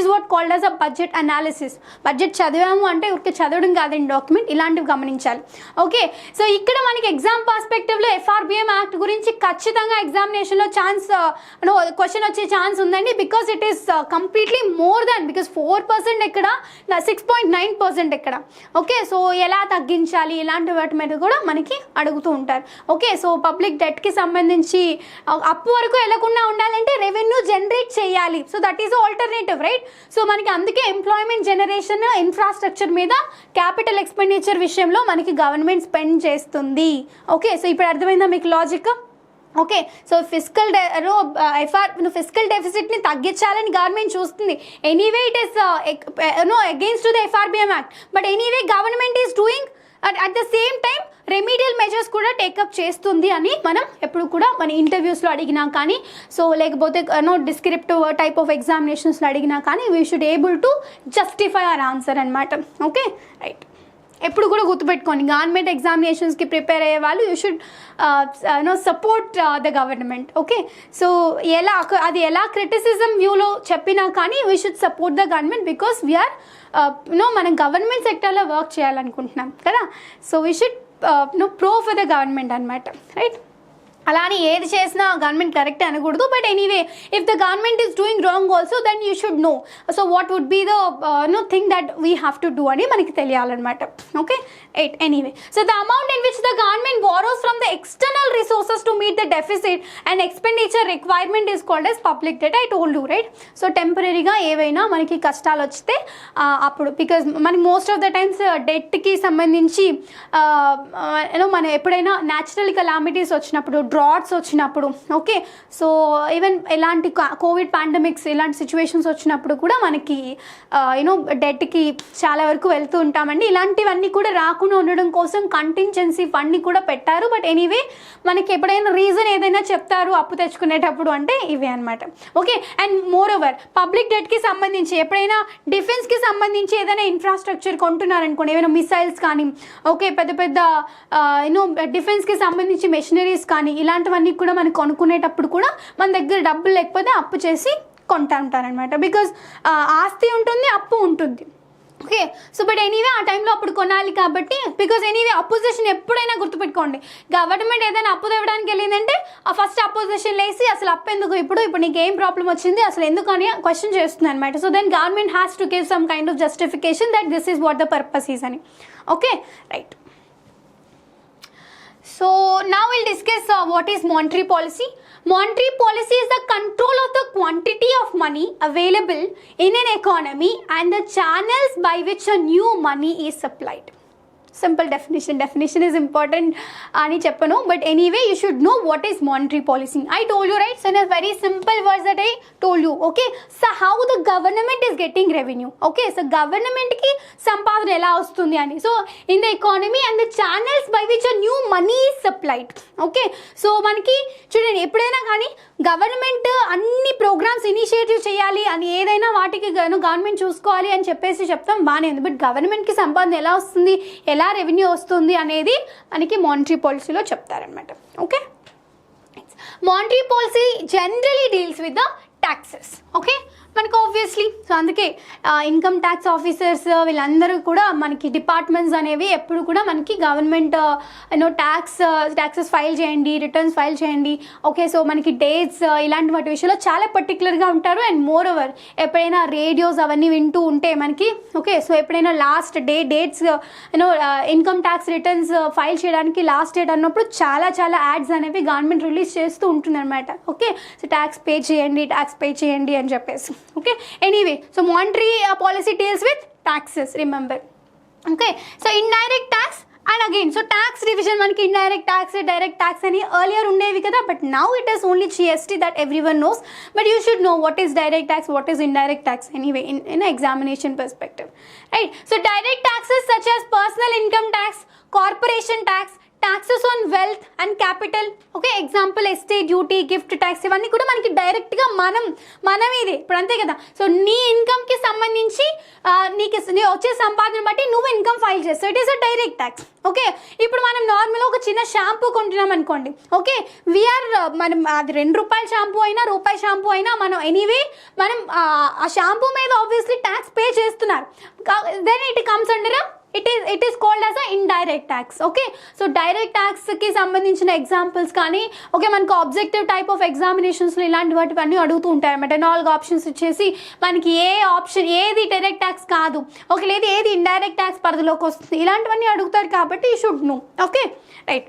is what called as a budget analysis. Budget చదివాము అంటే ఊరికే చదవడం కాదండి, డాక్యుమెంట్ ఇలాంటివి గమనించాలి. ఓకే, సో ఇక్కడ మనకి ఎగ్జామ్ పర్స్పెక్టివ్లో FRBM యాక్ట్ గురించి ఖచ్చితంగా ఎగ్జామినేషన్లో క్వశ్చన్ వచ్చే ఛాన్స్ ఉందండి. Because it is completely more than, because 4% ఎక్కడ, 6.9% ఎక్కడ. ఇక్కడ. ఓకే, సో ఎలా తగ్గించాలి ఇలాంటి వాటి మీద కూడా మనకి అడుగుతూ ఉంటారు. ఓకే, సో పబ్లిక్ డెట్కి సంబంధించి అప్పు వరకు వెళ్లకుండా ఉండాలంటే రెవెన్యూ జనరేట్ చేయాలి. So that is alternative, right? So మనకి అందుకే ఎంప్లాయ్మెంట్ జనరేషన్, ఇన్ఫ్రాస్ట్రక్చర్ మీద క్యాపిటల్ ఎక్స్పెండిచర్ విషయంలో మనకి గవర్నమెంట్ స్పెండ్ చేస్తుంది. ఓకే, సో ఇప్పుడు అర్థమైందా మీకు logic? Okay, so physical physical డెఫిసిట్ని తగ్గించాలని గవర్నమెంట్ చూస్తుంది. Anyway it is against to the FRBM act, but anyway government is doing at the same time remedial measures కూడా టేకప్ చేస్తుంది అని మనం ఎప్పుడు కూడా మన ఇంటర్వ్యూస్లో అడిగినా కానీ, సో లేకపోతే డిస్క్రిప్టివ్ టైప్ ఆఫ్ ఎగ్జామినేషన్స్లో అడిగినా కానీ we should able to justify our answer అనమాట. Okay, right. ఎప్పుడు కూడా గుర్తుపెట్టుకోండి, గవర్నమెంట్ ఎగ్జామినేషన్స్కి ప్రిపేర్ అయ్యే వాళ్ళు you should support the government. Okay, so అది ఎలా క్రిటిసిజం వ్యూలో చెప్పినా కానీ we should support the government because we are మనం గవర్నమెంట్ సెక్టర్లో వర్క్ చేయాలనుకుంటున్నాం కదా. So we should pro for the government అనమాట, రైట్? అలానే ఏది చేసినా గవర్నమెంట్ కరెక్ట్ అనకూడదు, but anyway if the government is doing wrong also then you should know so what would be the thing that we have to do అని మనకి తెలియాలన్నమాట. Okay, anyway so the amount in which the government borrows from the external resources to meet the deficit and expenditure requirement is called as public debt. I told you, right? So టెంపరీగా ఏవైనా మనకి కష్టాలు వస్తే అప్పుడు, because మనకి most of the times డెట్కి సంబంధించి మనం ఎప్పుడైనా న్యాచురల్ కలామిటీస్ వచ్చినప్పుడు, డ్రాట్స్ వచ్చినప్పుడు, ఓకే, సో ఈవెన్ ఇలాంటి కోవిడ్ పాండమిక్స్ ఇలాంటి సిచ్యువేషన్స్ వచ్చినప్పుడు కూడా మనకి డెట్కి చాలా వరకు వెళ్తూ ఉంటామండి. ఇలాంటివన్నీ కూడా రాకుండా ఉండడం కోసం కంటింజెన్సీ ఫండ్ని కూడా పెట్టారు. బట్ ఎనీవే మనకి ఎప్పుడైనా రీజన్ ఏదైనా చెప్తారు అప్పు తెచ్చుకునేటప్పుడు అంటే ఇవే అనమాట. Okay, and moreover public డెట్కి సంబంధించి ఎప్పుడైనా డిఫెన్స్కి సంబంధించి ఏదైనా ఇన్ఫ్రాస్ట్రక్చర్ కొంటున్నారనుకోండి, ఏమైనా మిసైల్స్ కానీ, ఓకే, పెద్ద పెద్ద డిఫెన్స్కి సంబంధించి మెషినరీస్ కానీ ఇలాంటివన్నీ కూడా మనం కొనుక్కునేటప్పుడు కూడా మన దగ్గర డబ్బులు లేకపోతే అప్పు చేసి కొంటా ఉంటారనమాట. బికాజ్ ఆస్తి ఉంటుంది, అప్పు ఉంటుంది. ఓకే, సో బట్ ఎనీవే ఆ టైంలో అప్పుడు కొనాలి కాబట్టి, బికాజ్ ఎనీవే అపోజిషన్ ఎప్పుడైనా గుర్తుపెట్టుకోండి, గవర్నమెంట్ ఏదైనా అప్పు తేవడానికి వెళ్ళిందంటే ఆ ఫస్ట్ అపోజిషన్ లేసి అసలు అప్పు ఎందుకు, ఇప్పుడు నీకు ఏం ప్రాబ్లం వచ్చింది అసలు ఎందుకు అని క్వశ్చన్ చేస్తుంది అనమాట. So then government has to give some kind of justification that this is what the purpose is అని. Okay, right. So now we'll discuss what is monetary policy. Monetary policy is the control of the quantity of money available in an economy and the channels by which a new money is supplied. Simple definition is important ani cheppanu, but anyway you should know what is monetary policy. I told you, right? So in a very simple words that I told you. Okay, so how the government is getting revenue. Okay, so government ki sampadana ela vastundi ani, so in the economy and the channels by which a new money is supplied. Okay, so manaki chudandi eppudaina gaani government అన్ని programmes initiative చేయాలి అని ఏదైనా వాటికి government చూసుకోవాలి అని చెప్తాం, బాగానే ఉంది. బట్ గవర్నమెంట్కి సంపాదన ఎలా వస్తుంది, ఎలా రెవెన్యూ వస్తుంది అనేది మనకి మానిటరీ పాలసీలో చెప్తారనమాట. Okay, monetary policy generally deals with the taxes. Okay, మనకు ఆబ్వియస్లీ సో అందుకే ఇన్కమ్ ట్యాక్స్ ఆఫీసర్స్ వీళ్ళందరూ కూడా మనకి డిపార్ట్మెంట్స్ అనేవి ఎప్పుడు కూడా మనకి గవర్నమెంట్ ట్యాక్సెస్ ఫైల్ చేయండి, రిటర్న్స్ ఫైల్ చేయండి. ఓకే, సో మనకి డేట్స్ ఇలాంటి వాటి విషయంలో చాలా పర్టికులర్గా ఉంటారు. అండ్ మోర్ ఓవర్ ఎప్పుడైనా రేడియోస్ అవన్నీ వింటూ ఉంటే మనకి, ఓకే, సో ఎప్పుడైనా last dates income tax returns file చేయడానికి లాస్ట్ డేట్ అన్నప్పుడు చాలా యాడ్స్ అనేవి గవర్నమెంట్ రిలీజ్ చేస్తూ ఉంటుంది అనమాట. ఓకే, సో ట్యాక్స్ పే చేయండి అని చెప్పేసి. Okay, anyway, so monetary policy deals with taxes, remember. Okay, so indirect tax and again, so tax division manaki indirect tax, direct tax ani earlier undevi kada, but now it is only GST that everyone knows. But you should know what is direct tax, what is indirect tax anyway in an examination perspective, right? So direct taxes such as personal income tax, corporation tax, taxes on wealth and capital. Okay, example estate duty, gift tax ఇవన్నీ కూడా మనకి డైరెక్ట్గా మనం ఇది ఇప్పుడు అంతే కదా. So నీ ఇన్కమ్కి సంబంధించి నీకు వచ్చే సంపాదన బట్టి నువ్వు ఇన్కమ్ ఫైల్ చేస్తావు, it is a direct tax. Okay, ఇప్పుడు మనం నార్మల్గా ఒక చిన్న షాంపూ కొంటున్నాం అనుకోండి. ఓకే, మనం అది ₹2 షాంపూ అయినా రూపాయి షాంపూ అయినా మనం ఎనీవే మనం ఆ షాంపూ మీద ఆబ్వియస్లీ ట్యాక్స్ పే చేస్తున్నారు. Then it comes under it is called as a indirect tax. Okay, so direct ట్యాక్స్కి సంబంధించిన ఎగ్జాంపుల్స్ కానీ ఓకే మనకు ఆబ్జెక్టివ్ టైప్ ఆఫ్ ఎగ్జామినేషన్స్లో ఇలాంటి వాటివన్నీ అడుగుతూ ఉంటాయి అన్నమాట. 4 ఆప్షన్స్ ఇచ్చేసి మనకి ఏ ఆప్షన్ ఏది డైరెక్ట్ ట్యాక్స్ కాదు, ఓకే, లేదు ఏది ఇండైరెక్ట్ ట్యాక్స్ పరిధిలోకి వస్తుంది, ఇలాంటివన్నీ అడుగుతారు కాబట్టి you should know. Okay, right.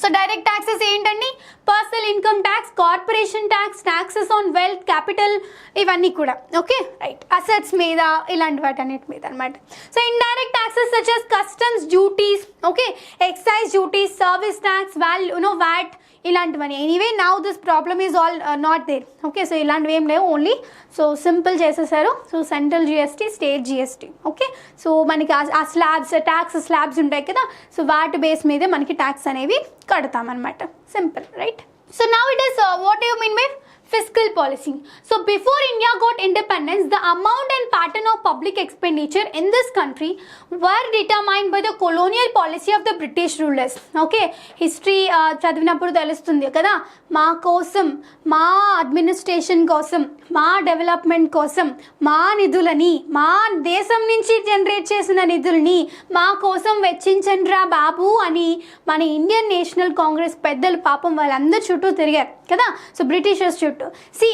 So direct taxes ఏంటండి? Personal income tax, corporation tax, taxes on wealth, capital, ఇవన్నీ కూడా. ఓకే, రైట్, అసెట్స్ మీద ఇలాంటి వాటి అన్నిటి మీద అనమాట. So indirect taxes such as customs duties, okay, excise duties, service tax, VAT, ఇలాంటివన్నీ. Anyway now this problem is all not there. Okay, so ఇలాంటివి ఏం లేవు, ఓన్లీ సో సింపుల్ చేసేసారు. So central GST, state GST. Okay, so మనకి ఆ slabs, tax slabs ఉంటాయి కదా, so వాటి బేస్ మీదే మనకి ట్యాక్స్ అనేవి కడతామన్నమాట. Simple, right. So now it is what you mean by fiscal policy. So before India got independence, the amount and pattern of public expenditure in this country were determined by the colonial policy of the British rulers. Okay, history చదివినప్పుడు తెలుస్తుంది కదా, మా కోసం, మా administration కోసం, మా development కోసం, మా నిధులని, మా దేశం నుంచి జనరేట్ చేసిన నిధుల్ని మా కోసం వెచ్చించండ్రా బాబు అని మన ఇండియన్ నేషనల్ కాంగ్రెస్ పెద్దలు పాపం వాళ్ళందరూ చుట్టూ తిరిగారు కదా. సో బ్రిటిషర్స్ చుట్టూ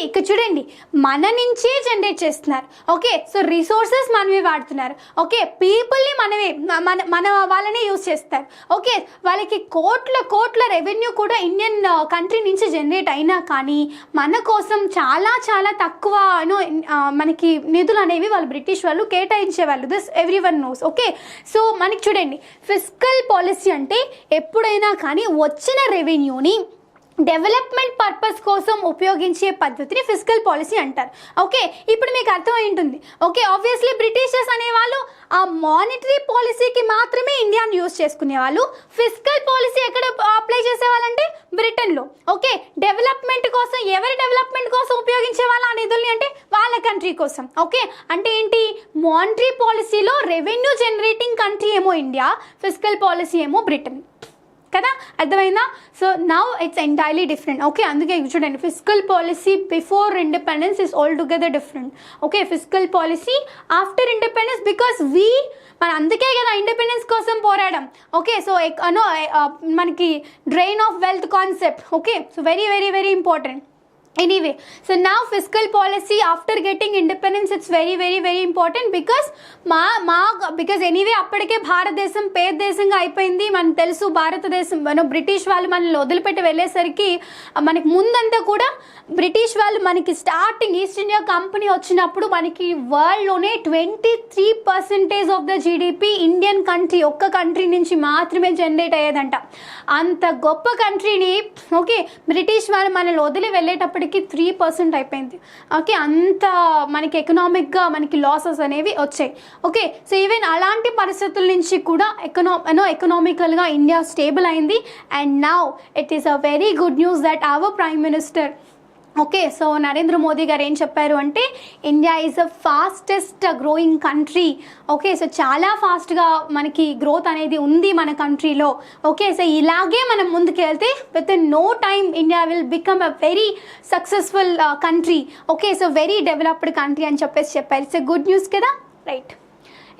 ఇక్కడ చూడండి, మన నుంచే జనరేట్ చేస్తున్నారు. ఓకే, సో రిసోర్సెస్ మనమే వాడుతున్నారు. ఓకే, పీపుల్ని మనమే మన వాళ్ళనే యూజ్ చేస్తారు. ఓకే, వాళ్ళకి కోట్ల రెవెన్యూ కూడా ఇండియన్ కంట్రీ నుంచి జనరేట్ అయినా కానీ మన కోసం చాలా చాలా తక్కువ మనకి నిధులు అనేవి వాళ్ళు బ్రిటిష్ వాళ్ళు కేటాయించేవాళ్ళు. This every one knows. Okay, so మనకి చూడండి, ఫిస్కల్ పాలసీ అంటే ఎప్పుడైనా కానీ వచ్చిన రెవెన్యూని డెవలప్మెంట్ పర్పస్ కోసం ఉపయోగించే పద్ధతిని ఫిస్కల్ పాలసీ అంటారు. ఓకే, ఇప్పుడు మీకు అర్థమై ఉంటుంది. ఓకే, ఆబ్వియస్లీ బ్రిటిషర్స్ అనేవాళ్ళు ఆ మానిటరీ పాలసీకి మాత్రమే ఇండియాని యూజ్ చేసుకునేవాళ్ళు. ఫిస్కల్ పాలసీ ఎక్కడ అప్లై చేసేవాళ్ళంటే బ్రిటన్లో. ఓకే, డెవలప్మెంట్ కోసం, ఎవరి డెవలప్మెంట్ కోసం ఉపయోగించే వాళ్ళు ఆ నిధుల్ని అంటే వాళ్ళ కంట్రీ కోసం. ఓకే, అంటే ఏంటి, మానిటరీ పాలసీలో రెవెన్యూ జనరేటింగ్ కంట్రీ ఏమో ఇండియా, ఫిస్కల్ పాలసీ ఏమో బ్రిటన్ కదా, అర్థమైందా? So now it's entirely different. Okay, అందుకే చూడండి, fiscal policy before independence is all together different. Okay, fiscal policy after independence, because మన అందుకే కదా ఇండిపెండెన్స్ కోసం పోరాడం. ఓకే, సో మనకి drain of wealth concept. Okay, so very very very important. Anyway, so now fiscal policy after getting independence, it's very very very important because because anyway అప్పటికే భారతదేశం పేద దేశంగా అయిపోయింది. మనకు తెలుసు, భారతదేశం బ్రిటిష్ వాళ్ళు మనల్ని వదిలిపెట్టి వెళ్ళేసరికి మనకి ముందంతా కూడా బ్రిటిష్ వాళ్ళు మనకి స్టార్టింగ్ ఈస్ట్ ఇండియా కంపెనీ వచ్చినప్పుడు మనకి వరల్డ్లోనే 23% of the GDP Indian country, ఒక్క కంట్రీ నుంచి మాత్రమే జనరేట్ అయ్యేదంట. అంత గొప్ప కంట్రీని ఓకే బ్రిటిష్ వాళ్ళు మనల్ని వదిలి వెళ్ళేటప్పటికి 3% అయిపోయింది. ఓకే, అంత మనకి ఎకనామిక్గా మనకి లాసెస్ అనేవి వచ్చాయి. ఓకే, సో ఈవెన్ అలాంటి పరిస్థితుల నుంచి కూడా ఎకనామికల్గా ఇండియా స్టేబుల్ అయింది. And now it is a very good news that our prime minister okay, so Narendra Modi గారు ఏం చెప్పారు అంటే India is a fastest growing country. Okay, so చాలా ఫాస్ట్గా మనకి గ్రోత్ అనేది ఉంది మన కంట్రీలో. ఓకే, సో ఇలాగే మనం ముందుకు వెళ్తే within no time India will become a very successful country. Okay, so very developed country అని చెప్పారు. ఇట్స్ ఎ గుడ్ న్యూస్ కదా, right.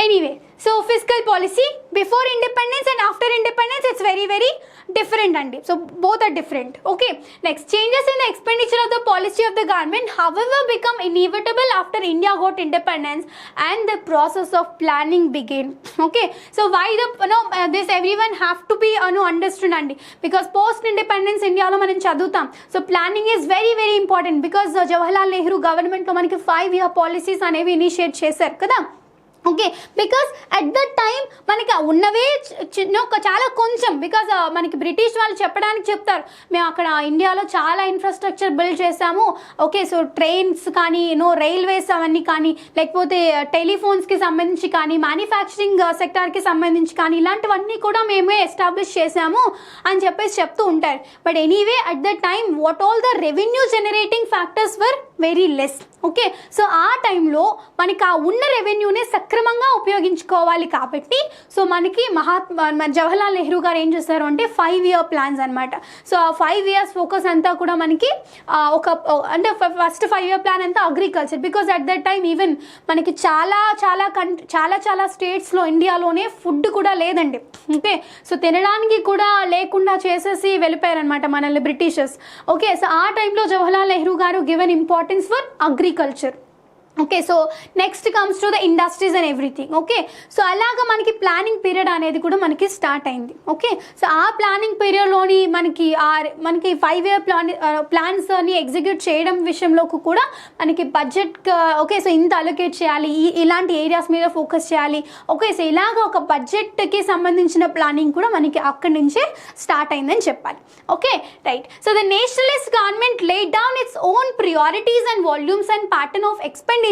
Anyway, so fiscal policy before independence and after independence, it's very very different andi. So both are different. Okay, next, changes in the expenditure of the policy of the government however become inevitable after India got independence and the process of planning began. Okay, so why this everyone have to be understood andi, because post independence India lo manam chadutam. So planning is very very important because Jawaharlal Nehru government lo maniki 5-year policies అనేవి initiate చేశారు కదా. Okay, because at that time మనకి ఉన్నవే చాలా కొంచెం, because మనకి British వాళ్ళు చెప్పడానికి చెప్తారు, మేము అక్కడ ఇండియాలో చాలా ఇన్ఫ్రాస్ట్రక్చర్ బిల్డ్ చేసాము. ఓకే, సో ట్రైన్స్ కానీ రైల్వేస్ అవన్నీ కానీ, లేకపోతే టెలిఫోన్స్కి సంబంధించి కానీ, మ్యానుఫ్యాక్చరింగ్ సెక్టార్కి సంబంధించి కానీ, ఇలాంటివన్నీ కూడా మేమే ఎస్టాబ్లిష్ చేసాము అని చెప్పేసి చెప్తూ ఉంటారు. But anyway at that time what all the revenue generating factors were very less. Okay, so ఆ టైంలో మనకి ఆ ఉన్న రెవెన్యూనే సక్రమంగా ఉపయోగించుకోవాలి కాబట్టి సో మనకి జవహర్లాల్ నెహ్రూ గారు ఏం చేస్తారు అంటే 5-year ప్లాన్స్ అనమాట. సో ఆ 5 years ఫోకస్ అంతా కూడా మనకి అంటే ఫస్ట్ 5-year ప్లాన్ అంతా agriculture. Because at that time even మనకి చాలా స్టేట్స్లో ఇండియాలోనే ఫుడ్ కూడా లేదండి. ఓకే, సో తినడానికి కూడా లేకుండా చేసేసి వెళ్ళిపోయారనమాట మనల్ని బ్రిటిషర్స్. ఓకే, సో ఆ టైంలో జవహర్లాల్ నెహ్రూ గారు given importance for agriculture. Okay, so next comes to the industries and everything. Okay, so అలాగా మనకి ప్లానింగ్ పీరియడ్ అనేది కూడా మనకి స్టార్ట్ అయింది. ఓకే, సో ఆ ప్లానింగ్ పీరియడ్లోని మనకి 5-year ప్లాన్స్ని ఎగ్జిక్యూట్ చేయడం విషయంలో కూడా మనకి బడ్జెట్, ఓకే, సో ఇంత అలొకేట్ చేయాలి, ఇలాంటి ఏరియాస్ మీద ఫోకస్ చేయాలి. ఓకే, సో ఇలాగ ఒక బడ్జెట్కి సంబంధించిన ప్లానింగ్ కూడా మనకి అక్కడి నుంచే స్టార్ట్ అయిందని చెప్పాలి. Okay, right. So the Nationalist government laid down its own priorities and volumes and pattern of expenditure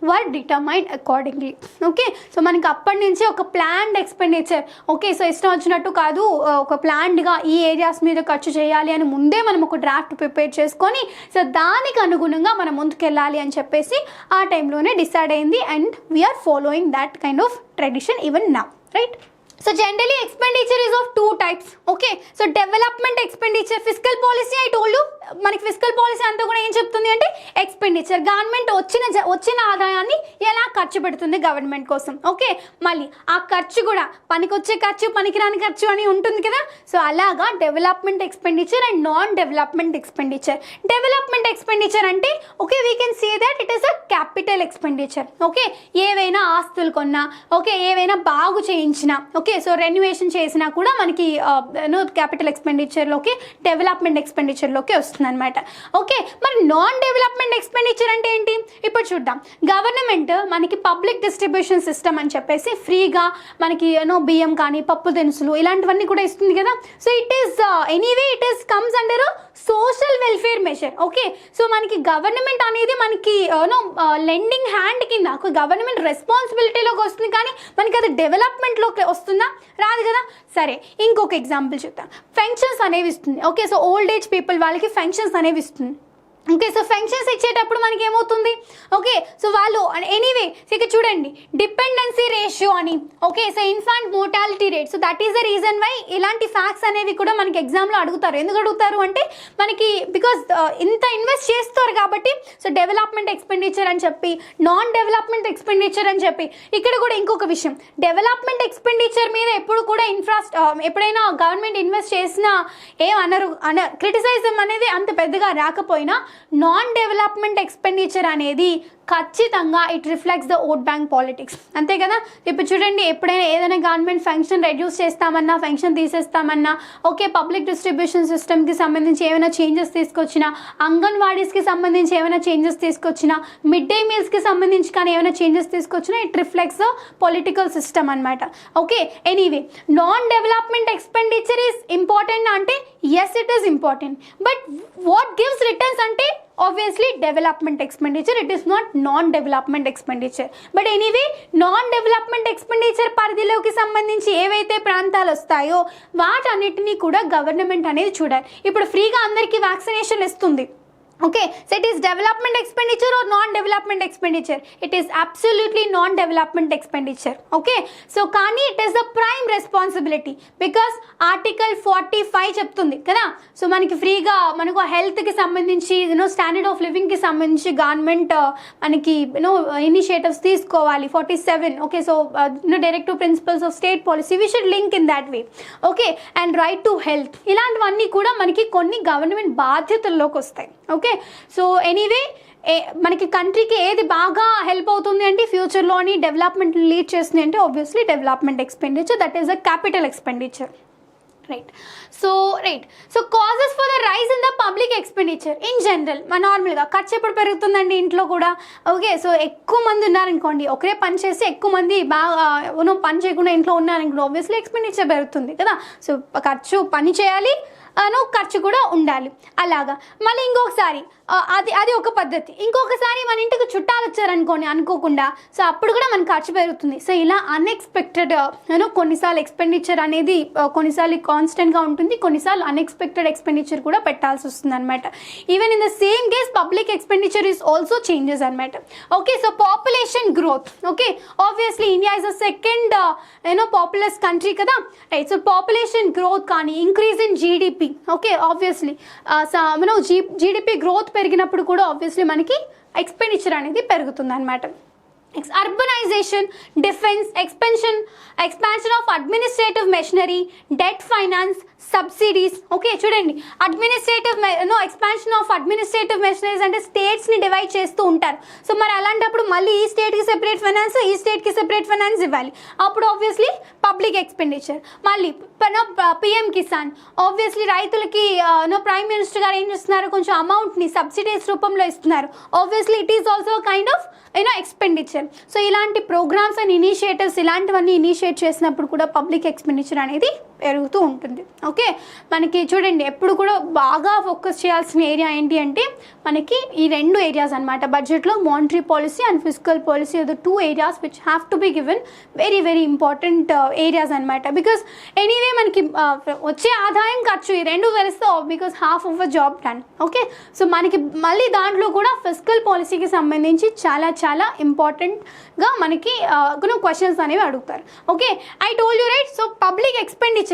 were determined accordingly. Okay, so మనకి అప్పటి నుంచి ఒక ప్లాన్డ్ ఎక్స్పెండిచర్. ఓకే, సో ఇష్టం వచ్చినట్టు కాదు, ఒక ప్లాన్డ్గా ఈ ఏరియాస్ మీద ఖర్చు చేయాలి అని ముందే మనం ఒక డ్రాఫ్ట్ ప్రిపేర్ చేసుకొని సో దానికి అనుగుణంగా మనం ముందుకెళ్ళాలి అని చెప్పేసి ఆ టైంలోనే డిసైడ్ అయింది. And we are following that kind of tradition even now, right? So generally expenditure is of 2 types. Okay, so development expenditure, fiscal policy I told you, మనకి ఫిస్కల్ పాలసీ అంతా కూడా ఏం చెప్తుంది అంటే ఎక్స్పెండిచర్, గవర్నమెంట్ వచ్చిన ఆదాయాన్ని ఎలా ఖర్చు పెడుతుంది గవర్నమెంట్ కోసం. ఓకే, మళ్ళీ ఆ ఖర్చు కూడా పనికొచ్చే ఖర్చు, పనికిరాని ఖర్చు అని ఉంటుంది కదా. సో అలాగా development expenditure and non development expenditure. Development expenditure అంటే okay, we can say that it is a capital expenditure. Okay, ఏవైనా ఆస్తులు కొన్నా, ఓకే, ఏవైనా బాగు చేయించినా, ఓకే, సో రెన్యువేషన్ చేసినా కూడా మనకి క్యాపిటల్ ఎక్స్పెండిచర్లోకి డెవలప్మెంట్ ఎక్స్పెండిచర్లోకి వస్తుంది అనమాట. ఓకే, మరి నాన్ డెవలప్మెంట్ ఎక్స్పెండిచర్ అంటే ఏంటి ఇప్పుడు చూద్దాం. గవర్నమెంట్ మనకి పబ్లిక్ డిస్ట్రిబ్యూషన్ సిస్టమ్ అని చెప్పేసి ఫ్రీగా మనకి బియ్యం కానీ పప్పు దినుసులు ఇలాంటివన్నీ కూడా ఇస్తుంది కదా. So it is anyway it is comes under social welfare measure. Okay, so మనకి గవర్నమెంట్ అనేది మనకి లెండింగ్ హ్యాండ్ కింద గవర్నమెంట్ రెస్పాన్సిబిలిటీలోకి వస్తుంది, కానీ మనకి అది డెవలప్మెంట్లోకి వస్తుందా? రాదు కదా. సరే, ఇంకొక ఎగ్జాంపుల్ చూద్దాం. పెన్షన్స్ అనేవి ఇస్తుంది. Okay, so old age people వాళ్ళకి పెన్షన్స్ అనేవి ఇస్తుంది. ఓకే, సో పెన్షన్స్ ఇచ్చేటప్పుడు మనకి ఏమవుతుంది? ఓకే, సో వాళ్ళు ఎనీవే ఇక్కడ చూడండి డిపెండెన్సీ రేషియో అని. Okay, so infant mortality rate. So that is the reason why ఇలాంటి ఫ్యాక్ట్స్ అనేవి కూడా మనకి ఎగ్జామ్లో అడుగుతారు. ఎందుకు అడుగుతారు అంటే మనకి బికాస్ ఇంత ఇన్వెస్ట్ చేస్తారు కాబట్టి. సో డెవలప్మెంట్ ఎక్స్పెండిచర్ అని చెప్పి, నాన్ డెవలప్మెంట్ ఎక్స్పెండిచర్ అని చెప్పి. ఇక్కడ కూడా ఇంకొక విషయం, డెవలప్మెంట్ ఎక్స్పెండిచర్ మీద ఎప్పుడు కూడా ఎప్పుడైనా గవర్నమెంట్ ఇన్వెస్ట్ చేసినా ఏమనరు, క్రిటిసైజం అనేది అంత పెద్దగా రాకపోయినా నాన్ డెవలప్మెంట్ ఎక్స్పెండిచర్ అనేది ఖచ్చితంగా it reflects the vote bank politics, అంతే కదా. ఇప్పుడు చూడండి, ఎప్పుడైనా ఏదైనా గవర్నమెంట్ ఫంక్షన్ రెడ్యూస్ చేస్తామన్నా, ఫంక్షన్ తీసేస్తామన్నా, ఓకే, పబ్లిక్ డిస్ట్రిబ్యూషన్ సిస్టమ్కి సంబంధించి ఏమైనా చేంజెస్ తీసుకొచ్చినా, అంగన్వాడీస్కి సంబంధించి ఏమైనా చేంజెస్ తీసుకొచ్చినా, మిడ్ డే మీల్స్కి సంబంధించి కానీ ఏమైనా చేంజెస్ తీసుకొచ్చినా it reflects the political system అనమాట. Okay, anyway non development expenditure is important అంటే yes it is important, but what gives returns అంటే obviously development expenditure, it is not non-development expenditure. But anyway non-development expenditure పరిధిలోకి సంబంధించి ఏవైతే ప్రాంతాలు వస్తాయో వాటన్నిటిని కూడా గవర్నమెంట్ అనేది చూడాలి. ఇప్పుడు ఫ్రీగా అందరికీ వ్యాక్సినేషన్ ఇస్తుంది. Okay, so it is development expenditure or non-development expenditure? It is absolutely non-development expenditure. Okay, so కానీ it is the prime responsibility because article 45 చెప్తుంది కదా. సో మనకి ఫ్రీగా మనకు హెల్త్కి సంబంధించి స్టాండర్డ్ ఆఫ్ లివింగ్కి సంబంధించి గవర్నమెంట్ మనకి ఇనిషియేటివ్స్ తీసుకోవాలి. 47. Okay, so directive principles of state policy we should link in that way. Okay, and right to health ఇలాంటివన్నీ కూడా మనకి కొన్ని గవర్నమెంట్ బాధ్యతల్లోకి వస్తాయి. ఓకే, సో ఎనీవే మనకి కంట్రీకి ఏది బాగా హెల్ప్ అవుతుంది అంటే ఫ్యూచర్లోని డెవలప్మెంట్ లీడ్ చేస్తుంది అంటే obviously development expenditure, that is a capital expenditure. Right, so causes for the rise in the public expenditure in general. నార్మల్గా ఖర్చు ఎప్పుడు పెరుగుతుందండి ఇంట్లో కూడా. ఓకే, సో ఎక్కువ మంది ఉన్నారనుకోండి, ఒకరే పని చేసి ఎక్కువ మంది బాగా పని చేయకుండా ఇంట్లో ఉన్నారనుకోండి, ఆబ్వియస్లీ ఎక్స్పెండిచర్ పెరుగుతుంది కదా. సో ఖర్చు పని చేయాలి, ఖర్చు కూడా ఉండాలి అలాగా. మళ్ళీ ఇంకొకసారి అది ఒక పద్ధతి. ఇంకొకసారి మన ఇంటికి చుట్టాలు వచ్చారనుకోండి అనుకోకుండా, సో అప్పుడు కూడా మన ఖర్చు పెరుగుతుంది. సో ఇలా అన్ఎక్స్పెక్టెడ్ కొన్నిసార్లు ఎక్స్పెండిచర్ అనేది కొన్నిసార్లు కాన్స్టెంట్గా ఉంటుంది, కొన్నిసార్లు అన్ఎక్స్పెక్టెడ్ ఎక్స్పెండిచర్ కూడా పెట్టాల్సి వస్తుంది అనమాట. Even in the same case public expenditure is also changes అనమాట. Okay, so population growth. Okay, obviously India is the second populous country కదా, రైట్. సో పాపులేషన్ గ్రోత్ కానీ increase in GDP. Okay, obviously GDP growth పెరిగినప్పుడు కూడా obviously మనకి expenditure అనేది పెరుగుతుంది అనమాట. Urbanisation, defence, expansion of administrative machinery, debt finance, subsidies. Okay, చూడండి expansion of administrative machineries అంటే స్టేట్స్ని డివైడ్ చేస్తూ ఉంటారు. సో మరి అలాంటప్పుడు మళ్ళీ ఈ స్టేట్కి సెపరేట్ ఫైనాన్స్, ఈ స్టేట్కి సెపరేట్ ఫైనాన్స్ ఇవ్వాలి. అప్పుడు ఆబ్వియస్లీ పబ్లిక్ ఎక్స్పెండిచర్. మళ్ళీ పిఎం కిసాన్, ఆబ్వియస్లీ రైతులకి ప్రైమ్ మినిస్టర్ గారు ఏం చేస్తున్నారు, కొంచెం అమౌంట్ని సబ్సిడీస్ రూపంలో ఇస్తున్నారు. Obviously it is also kind of expenditure. So ఇలాంటి ప్రోగ్రామ్స్ అండ్ ఇనిషియేటివ్స్ ఇలాంటివన్నీ ఇనిషియేట్ చేసినప్పుడు కూడా పబ్లిక్ ఎక్స్పెండిచర్ అనేది పెరుగుతూ ఉంటుంది. ఓకే, మనకి చూడండి ఎప్పుడు కూడా బాగా ఫోకస్ చేయాల్సిన ఏరియా ఏంటి అంటే మనకి ఈ రెండు ఏరియాస్ అనమాట. బడ్జెట్లో monetary policy and physical policy are the two areas which have to be given very very important areas అనమాట. బికాస్ ఎనీవే మనకి వచ్చే ఆదాయం ఖర్చు ఈ రెండు కలిస్తే because half of a job done. Okay, so మనకి మళ్ళీ దాంట్లో కూడా ఫిజికల్ పాలసీకి సంబంధించి చాలా చాలా ఇంపార్టెంట్గా మనకి క్వశ్చన్స్ అనేవి అడుగుతారు. Okay, I told you right. So public expenditure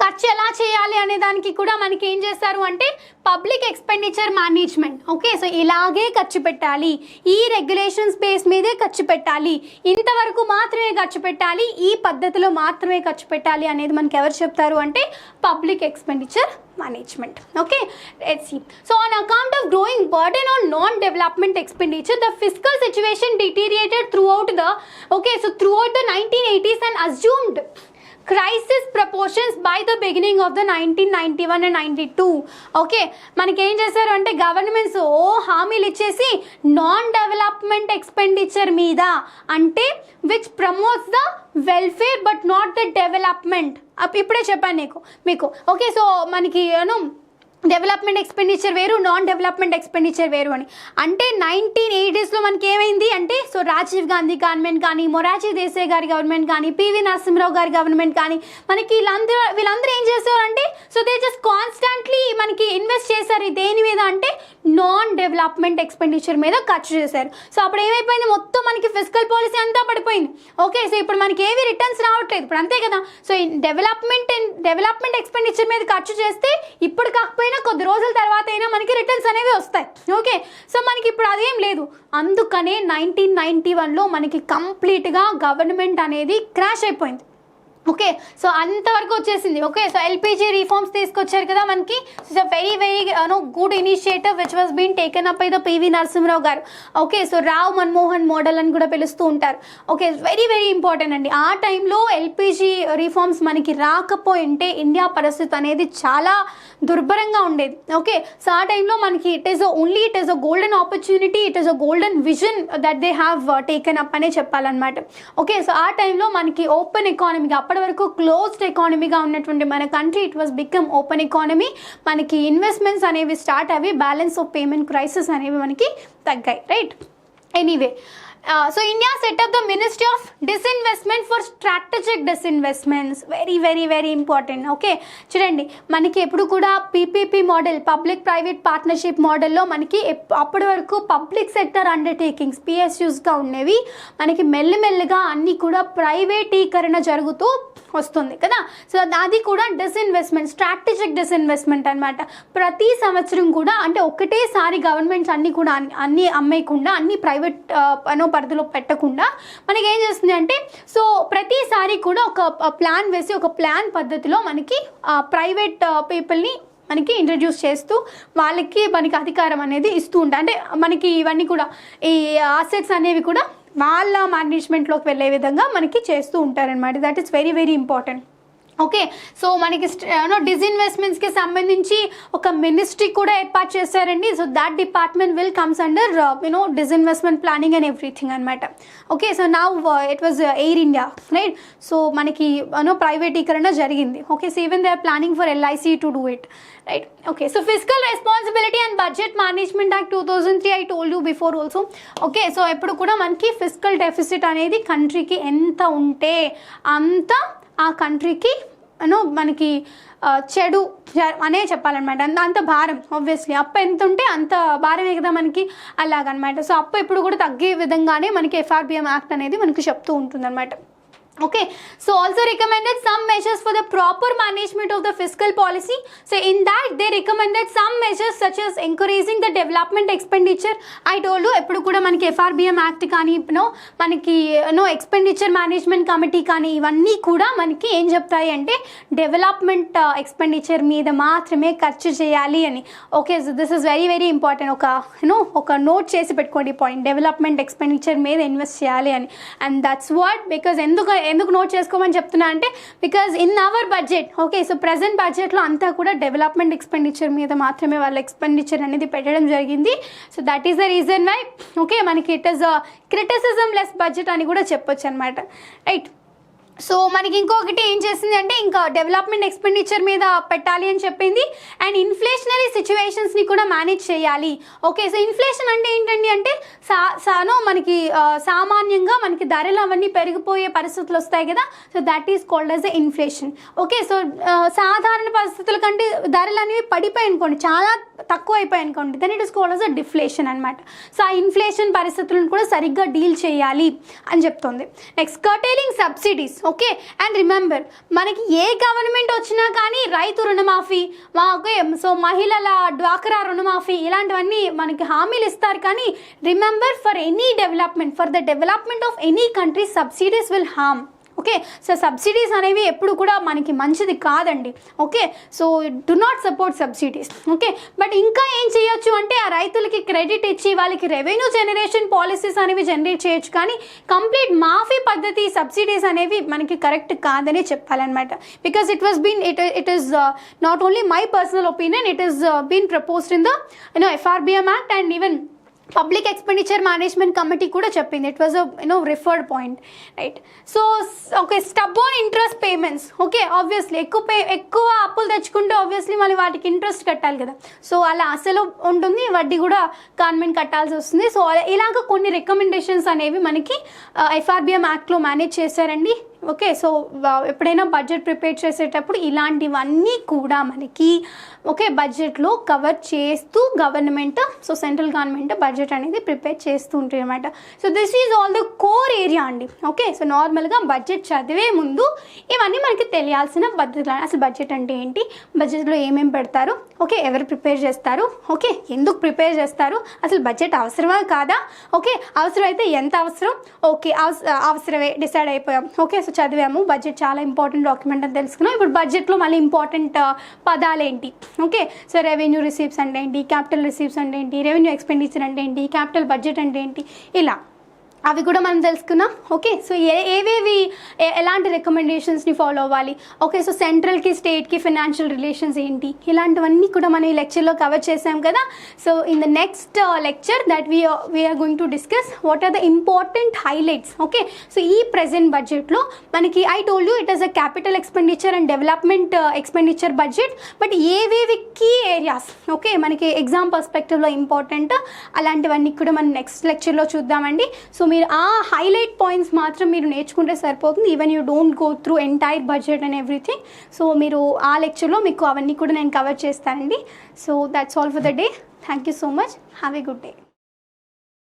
ఖర్చు ఎలా చేయాలి అనే దానికి కూడా మనకి ఏం చేస్తారు అంటే public expenditure management. Okay, so ఇలాగే ఖర్చు పెట్టాలి, ఈ రెగ్యులేషన్స్ బేస్ మీదే ఖర్చు పెట్టాలి, ఇంతవరకు మాత్రమే ఖర్చు పెట్టాలి, ఈ పద్ధతిలో మాత్రమే ఖర్చు పెట్టాలి అనేది మనకి ఎవరు చెప్తారు అంటే public expenditure management. Okay, let's see. So on account of growing burden on non-development expenditure, the fiscal situation deteriorated throughout the 1980s and assumed crisis proportions by the beginning of the 1991 and 92. Okay, మనకి ఏం చేశారు అంటే governments హామీలు ఇచ్చేసి non development expenditure మీద అంటే which promotes the welfare but not the development. ఇప్పుడే చెప్పాను మీకు. ఓకే, సో మనకి డెవలప్మెంట్ ఎక్స్పెండిచర్ వేరు, నాన్ డెవలప్మెంట్ ఎక్స్పెండిచర్ వేరు అని. అంటే 1980s మనకి ఏమైంది అంటే సో రాజీవ్ గాంధీ గవర్నమెంట్ కానీ, మొరార్జీ దేశాయ్ గారి గవర్నమెంట్ కానీ, పివి నరసింహరావు గారి గవర్నమెంట్ కానీ మనకి వీళ్ళందరూ ఏం చేశారంటే సో దే జస్ట్ కాన్స్టెంట్లీ మనకి ఇన్వెస్ట్ చేశారు. దేని మీద అంటే నాన్ డెవలప్మెంట్ ఎక్స్పెండిచర్ మీద ఖర్చు చేశారు. సో అప్పుడు ఏమైపోయింది, మొత్తం మనకి ఫిజికల్ పాలసీ అంతా పడిపోయింది. ఓకే, సో ఇప్పుడు మనకి ఏవి రిటర్న్స్ రావట్లేదు ఇప్పుడు, అంతే కదా. సో డెవలప్మెంట్ ఎక్స్పెండిచర్ మీద ఖర్చు చేస్తే ఇప్పుడు కాకపోయినా కొద్ది రోజుల తర్వాత అయినా మనకి రిటర్న్స్ అనేవి వస్తాయి. ఓకే, సో మనకి ఇప్పుడు అదేం లేదు. అందుకనే 1991లో మనకి కంప్లీట్గా గవర్నమెంట్ అనేది క్రాష్ అయిపోయింది. ఓకే, సో అంతవరకు వచ్చేసింది. ఓకే, సో ఎల్పిజి రిఫార్మ్స్ తీసుకొచ్చారు కదా మనకి. So very very good initiative which was been taken up by the PV Narasimha Rao garu. Okay, so Rao Manmohan model అని కూడా పిలుస్తూ ఉంటారు. ఓకే, వెరీ వెరీ ఇంపార్టెంట్ అండి. ఆ టైంలో ఎల్పిజి రిఫార్మ్స్ మనకి రాకపోయింటే ఇండియా పరిస్థితి అనేది చాలా దుర్భరంగా ఉండేది. ఓకే, సో ఆ టైంలో మనకి it is a golden opportunity, it is a golden vision that they have taken up అనే చెప్పాలన్నమాట. ఓకే, సో ఆ టైంలో మనకి ఓపెన్ ఎకానమీగా అప్పటి వరకు క్లోజ్డ్ ఎకానమీగా ఉన్నటువంటి మన country it was become open economy. మనకి ఇన్వెస్ట్మెంట్స్ అనేవి స్టార్ట్ అవి, బ్యాలెన్స్ ఆఫ్ పేమెంట్ క్రైసిస్ అనేవి మనకి తగ్గాయి. Right, anyway so India set up the Ministry of Disinvestment for strategic disinvestments. Very very very important. Okay, చూడండి మనకి ఎప్పుడు కూడా PPP model, public private partnership మోడల్లో మనకి అప్పటి వరకు పబ్లిక్ సెక్టర్ అండర్టేకింగ్స్ పిఎస్యూస్గా ఉండేవి. మనకి మెల్లిమెల్లిగా అన్నీ కూడా ప్రైవేటీకరణ జరుగుతూ వస్తుంది కదా. సో అది కూడా డిస్ఇన్వెస్ట్మెంట్, స్ట్రాటజిక్ డిస్ఇన్వెస్ట్మెంట్ అనమాట. ప్రతి సంవత్సరం కూడా అంటే ఒకటేసారి గవర్నమెంట్స్ అన్నీ అమ్మేయకుండా, అన్ని ప్రైవేట్ పరిధిలో పెట్టకుండా మనకి ఏం చేస్తుంది అంటే సో ప్రతిసారి కూడా ఒక ప్లాన్ వేసి ఒక ప్లాన్ పద్ధతిలో మనకి ప్రైవేట్ పీపుల్ని మనకి ఇంట్రడ్యూస్ చేస్తూ మనకి అధికారం అనేది ఇస్తూ ఉంటాయి. అంటే మనకి ఇవన్నీ కూడా ఈ అసెట్స్ అనేవి కూడా వాళ్ళ మేనేజ్మెంట్లోకి వెళ్ళే విధంగా మనకి చేస్తూ ఉంటారనమాట. That is very very important. Okay, so మనకి డిస్ఇన్వెస్ట్మెంట్స్కి సంబంధించి ఒక మినిస్ట్రీ కూడా ఏర్పాటు చేశారండి. So that department will comes under disinvestment planning and everything అనమాట. Okay, so now it was Air India, right? So మనకి ప్రైవేటీకరణ జరిగింది. Okay, so even they are planning for LIC to do it, right? Okay, so physical responsibility and budget management act 2003 I told you before also. Okay, so ఎప్పుడు కూడా మనకి physical deficit అనేది కంట్రీకి ఎంత ఉంటే అంత ఆ కంట్రీకి మనకి చెడు అనే చెప్పాలన్నమాట. అంత భారం, ఆబ్వియస్లీ అప్పు ఎంత ఉంటే అంత భారమే కదా మనకి, అలాగనమాట. సో అప్పు ఎప్పుడు కూడా తగ్గే విధంగానే మనకి FRBM యాక్ట్ అనేది మనకి చెప్తూ ఉంటుంది అనమాట. Okay, so also recommended some measures for the proper management of the fiscal policy. So in that they recommended some measures such as encouraging the development expenditure. I told you ఎప్పుడు కూడా మనకి FRBM act కానీ మనకి expenditure management committee కానీ ఇవన్నీ కూడా మనకి ఏం చెప్తాయి అంటే డెవలప్మెంట్ ఎక్స్పెండిచర్ మీద మాత్రమే ఖర్చు చేయాలి అని. Okay, so this is very very important. ఒక నోట్ చేసి పెట్టుకోండి పాయింట్, డెవలప్మెంట్ ఎక్స్పెండిచర్ మీద ఇన్వెస్ట్ చేయాలి అని. అండ్ దట్స్ వాట్, బికాజ్ ఎందుకు నోట్ చేసుకోమని చెప్తున్నా అంటే because in our budget, okay, so present బడ్జెట్లో అంతా కూడా డెవలప్మెంట్ ఎక్స్పెండిచర్ మీద మాత్రమే వాళ్ళ ఎక్స్పెండిచర్ అనేది పెట్టడం జరిగింది. So that is the reason why okay మనకి it is criticism less budget అని కూడా చెప్పొచ్చు అనమాట, రైట్? సో మనకి ఇంకొకటి ఏం చేసింది అంటే ఇంకా డెవలప్మెంట్ ఎక్స్పెండిచర్ మీద పెట్టాలి అని చెప్పింది. అండ్ ఇన్ఫ్లేషనరీ సిచ్యువేషన్స్ని కూడా మేనేజ్ చేయాలి. ఓకే, సో ఇన్ఫ్లేషన్ అంటే ఏంటండి అంటే మనకి సామాన్యంగా మనకి ధరలు అవన్నీ పెరిగిపోయే పరిస్థితులు వస్తాయి కదా, so that is called as the inflation. Okay, so సాధారణ పరిస్థితుల కంటే ధరలు అనేవి పడిపోయి అనుకోండి, చాలా తక్కువ అయిపోయి అనుకోండి, then it is called as a deflation అనమాట. సో ఆ ఇన్ఫ్లేషన్ పరిస్థితులను కూడా సరిగ్గా డీల్ చేయాలి అని చెప్తుంది. Next curtailing subsidies. Okay, and remember మనకి ఏ గవర్నమెంట్ వచ్చినా కానీ రైతు రుణమాఫీ, ఓకే, సో మహిళల డ్వాక్రా రుణమాఫీ ఇలాంటివన్నీ మనకి హామీలు ఇస్తారు. కానీ remember for any development, for the development of any country subsidies will harm. Okay, so subsidies అనేవి ఎప్పుడు కూడా మనకి మంచిది కాదండి. Okay, so do not support subsidies. Okay, but ఇంకా ఏం చేయొచ్చు అంటే ఆ రైతులకి క్రెడిట్ ఇచ్చి వాళ్ళకి రెవెన్యూ జనరేషన్ పాలసీస్ అనేవి జనరేట్ చేయొచ్చు. కానీ కంప్లీట్ మాఫీ పద్ధతి సబ్సిడీస్ అనేవి మనకి కరెక్ట్ కాదని చెప్పాలన్నమాట. Because it is not only my personal opinion, it is been proposed in the FRBM act and even public expenditure management committee కూడా చెప్పింది. It was referred point, right? So okay, stubborn interest payments. Okay, obviously ఎక్కువ అప్పులు తెచ్చుకుంటే obviously మళ్ళీ వాటికి interest కట్టాలి కదా. So అలా అసలు ఉంటుంది, వడ్డీ కూడా గవర్నమెంట్ కట్టాల్సి వస్తుంది. సో ఇలాగ కొన్ని రికమెండేషన్స్ అనేవి మనకి FRBM యాక్ట్లో మేనేజ్ చేశారండి. ఓకే, సో ఎప్పుడైనా బడ్జెట్ ప్రిపేర్ చేసేటప్పుడు ఇలాంటివన్నీ కూడా మనకి ఓకే బడ్జెట్లో కవర్ చేస్తూ government, so central government budget అనేది ప్రిపేర్ చేస్తూ ఉంటుంది అనమాట. So this is all the core area అండి. ఓకే, సో నార్మల్గా బడ్జెట్ చదివే ముందు ఇవన్నీ మనకి తెలియాల్సిన పద్ధతులు. అసలు బడ్జెట్ అంటే ఏంటి, బడ్జెట్లో ఏమేమి పెడతారు, ఓకే, ఎవరు ప్రిపేర్ చేస్తారు, ఓకే, ఎందుకు ప్రిపేర్ చేస్తారు, అసలు బడ్జెట్ అవసరమా కాదా, ఓకే, అవసరమైతే ఎంత అవసరం, ఓకే అవసరమే డిసైడ్ అయిపోయాం. ఓకే, సో చదివాము, బడ్జెట్ చాలా ఇంపార్టెంట్ డాక్యుమెంట్ అని తెలుసుకున్నాం. ఇప్పుడు బడ్జెట్లో మళ్ళీ ఇంపార్టెంట్ పదాలు ఏంటి, ఓకే, సో రెవెన్యూ రిసీప్స్ అంటే ఏంటి, క్యాపిటల్ రిసీప్స్ అంటే ఏంటి, రెవెన్యూ ఎక్స్పెండిచర్ అంటే ఏంటి, క్యాపిటల్ బడ్జెట్ అంటే ఏంటి, ఇలా అవి కూడా మనం తెలుసుకున్నాం. ఓకే, సో ఏవేవి ఎలాంటి రికమెండేషన్స్ని ఫాలో అవ్వాలి, ఓకే, సో సెంట్రల్కి స్టేట్కి ఫినాన్షియల్ రిలేషన్స్ ఏంటి, ఇలాంటివన్నీ కూడా మనం ఈ లెక్చర్లో కవర్ చేసాం కదా. So in the next lecture that we are going to discuss what are the important highlights. Okay, so ఈ ప్రెజెంట్ బడ్జెట్లో మనకి I told you it is a capital expenditure and development expenditure budget, but ఏవేవి key areas okay మనకి exam పర్స్పెక్టివ్లో important అలాంటివన్నీ కూడా మనం next లెక్చర్లో చూద్దామండి. సో మీరు ఆ హైలైట్ పాయింట్స్ మాత్రం మీరు నేర్చుకుంటే సరిపోతుంది. Even you don't go through entire budget and everything. So మీరు ఆ లెక్చర్లో మీకు అవన్నీ కూడా నేను కవర్ చేస్తానండి. So that's all for the day. Thank you so much. Have a good day.